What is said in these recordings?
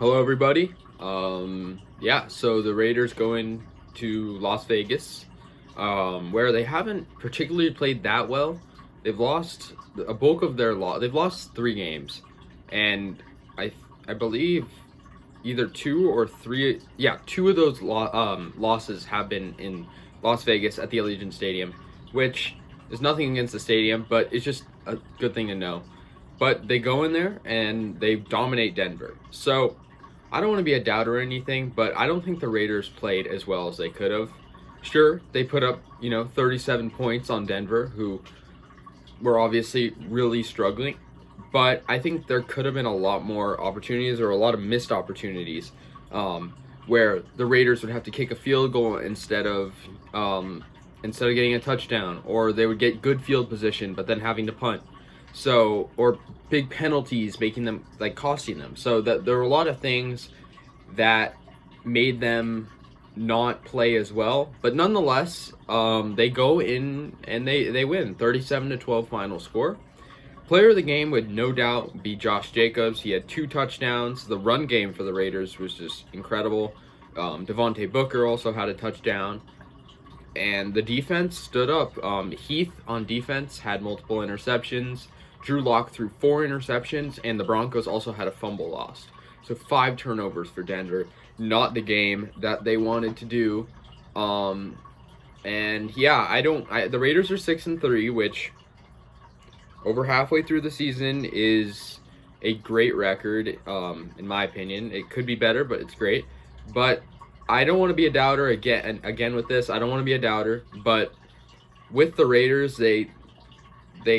Hello, everybody. Yeah, so the Raiders going to Las Vegas, where they haven't particularly played that well. They've lost a bulk of their They've lost 3 games, and I I believe either 2 or 3. Yeah, 2 of those losses have been in Las Vegas at the Allegiant Stadium, which is nothing against the stadium, but it's just a good thing to know. But they go in there and they dominate Denver. So I don't want to be a doubter or anything, but I don't think the Raiders played as well as they could have. Sure, they put up, 37 points on Denver, who were obviously really struggling, but I think there could have been a lot more opportunities or a lot of missed opportunities, where the Raiders would have to kick a field goal instead of getting a touchdown, or they would get good field position but then having to punt. So, or big penalties making them, like, costing them. So that there were a lot of things that made them not play as well, but nonetheless, they go in and they win 37-12 final score. Player of the game would no doubt be Josh Jacobs. He had 2 touchdowns. The run game for the Raiders was just incredible. Devontae Booker also had a touchdown, and the defense stood up. Heath on defense had multiple interceptions. Drew Lock threw 4 interceptions, and the Broncos also had a fumble lost. So 5 turnovers for Denver. Not the game that they wanted to do. And yeah, the Raiders are 6-3, which over halfway through the season is a great record, in my opinion. It could be better, but it's great. But I don't want to be a doubter again with this. I don't want to be a doubter, but with the Raiders, they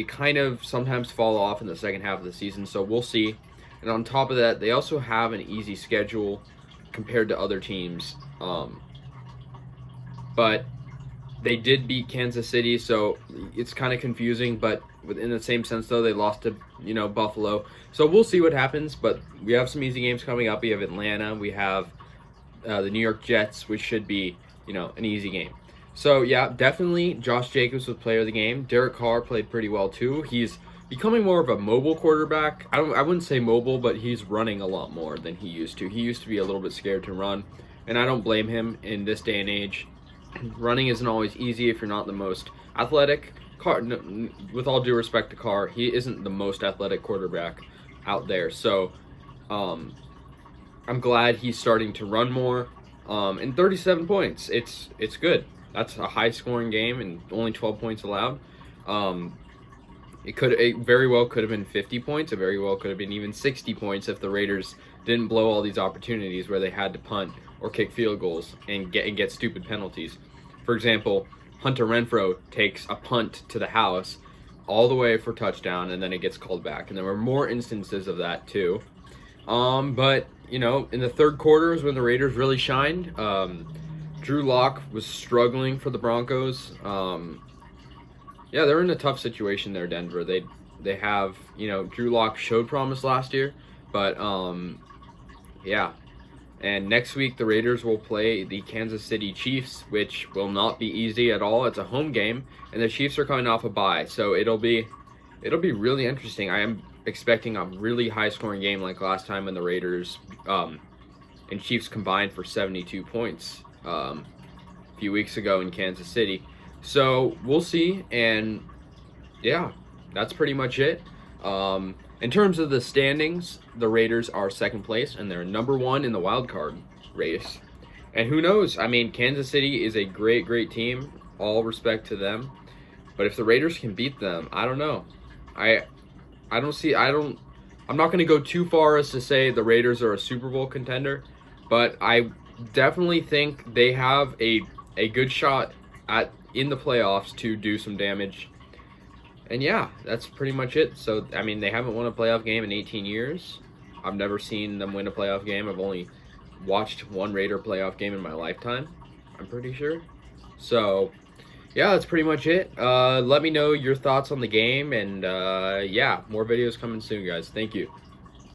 kind of sometimes fall off in the second half of the season, so we'll see. And on top of that, they also have an easy schedule compared to other teams. But they did beat Kansas City, so it's kind of confusing, but in the same sense, though, they lost to, Buffalo. So we'll see what happens, but we have some easy games coming up. We have Atlanta. We have the New York Jets, which should be, an easy game. So, yeah, definitely Josh Jacobs was player of the game. Derek Carr played pretty well, too. He's becoming more of a mobile quarterback. I wouldn't say mobile, but he's running a lot more than he used to. He used to be a little bit scared to run, and I don't blame him in this day and age. Running isn't always easy if you're not the most athletic. Carr, with all due respect to Carr, he isn't the most athletic quarterback out there. So, I'm glad he's starting to run more. And 37 points, it's good. That's a high-scoring game and only 12 points allowed. It very well could have been 50 points. It very well could have been even 60 points if the Raiders didn't blow all these opportunities where they had to punt or kick field goals and get stupid penalties. For example, Hunter Renfrow takes a punt to the house all the way for touchdown, and then it gets called back. And there were more instances of that too. But in the third quarter is when the Raiders really shined. Drew Lock was struggling for the Broncos. Yeah, they're in a tough situation there, Denver. They have, Drew Lock showed promise last year, but yeah. And next week the Raiders will play the Kansas City Chiefs, which will not be easy at all. It's a home game, and the Chiefs are coming off a bye, so it'll be really interesting. I am expecting a really high-scoring game like last time when the Raiders and Chiefs combined for 72 points a few weeks ago in Kansas City. So we'll see, and yeah, that's pretty much it. In terms of the standings, the Raiders are second place, and they're number 1 in the wild card race. And who knows? I mean, Kansas City is a great, great team. All respect to them. But if the Raiders can beat them, I don't know. I'm not going to go too far as to say the Raiders are a Super Bowl contender, but I definitely think they have a good shot in the playoffs to do some damage. And yeah, that's pretty much it. So, I mean, they haven't won a playoff game in 18 years. I've never seen them win a playoff game. I've only watched one Raider playoff game in my lifetime, I'm pretty sure. So, yeah, that's pretty much it. Let me know your thoughts on the game, and yeah, more videos coming soon, guys. Thank you.